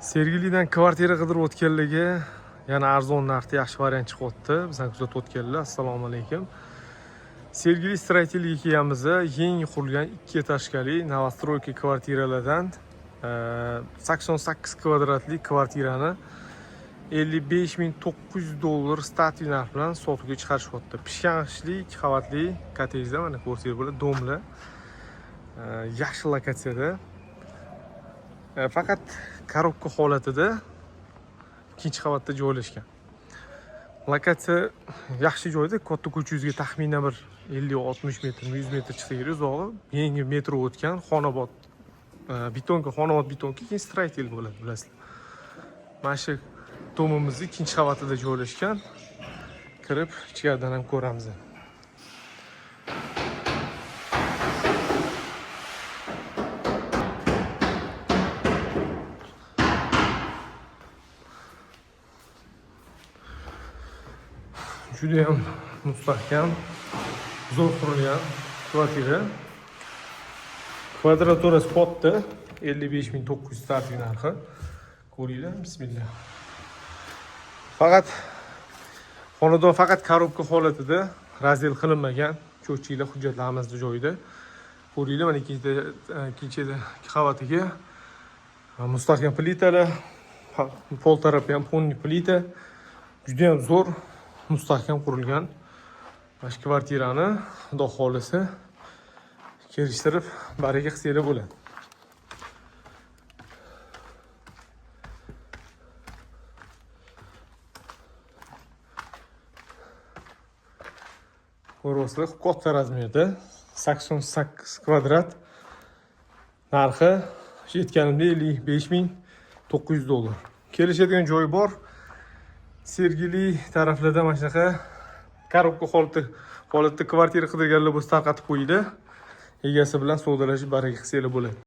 Sergelidan kvartira qidirib o'tganlarga yana arzon narxda yaxshi variant chiqyapti. Bizdan kuzatib o'tganlar. Assalomu alaykum. Sergeli Stроительga kelganmiz. Yangi qurilgan 2 etajli novostroyka kvartiralardan 88 kvadratli kvartirani $55.900 starting narx bilan sotuvga chiqarishyapti. Pishgan ishli 2 qavatli kottejda, mana ko'rsangiz bo'ladi, domla. Yaxshi lokatsiyada. Faqat korobka holatida ikkinchi qavatda joylashgan. Lokatsiya yaxshi joyda, katta ko'changizga taxminan bir 50-60 metr, 100 metr chiqsa kerak uzog'i. Yangi metro o'tgan, xonobod betonka, xonobod betonka, keyin Stроитель bo'ladi, bilasizlar. Mana shu domimizning ikkinchi qavatida joylashgan. Kirib, ichkaridan ham ko'ramiz. Juda ham mustahkam, zo'r qurilgan kvartira. Kvadraturasi katta, 55.900 starting narxi. Ko'ringlar, bismillah. Xonadon faqat korobka holatida, razdel qilinmagan, ko'chiklar hujjatlarimiz joyida. Ko'ringlar, mana ikkinchi qavatiga mustahkam plitalar, pol tarafi ham ponli plita. Juda ham zo'r, mustahkam qurilgan. Mana shu kvartirani xudo xolisa kelishtirib baraka qilsanglar bo'ladi. Ko'ryapsizlar, katta razmerda 88 kvadrat. Narxi aytganimda $55.900. Kelishadigan joyi bor. Sergeli taraflarda mana shunaqa korobka holatda kvartira qidirganlar bo'lsa tarqatib qo'yinglar. Egasi bilan savdolashib baraka qilsanglar bo'ladi.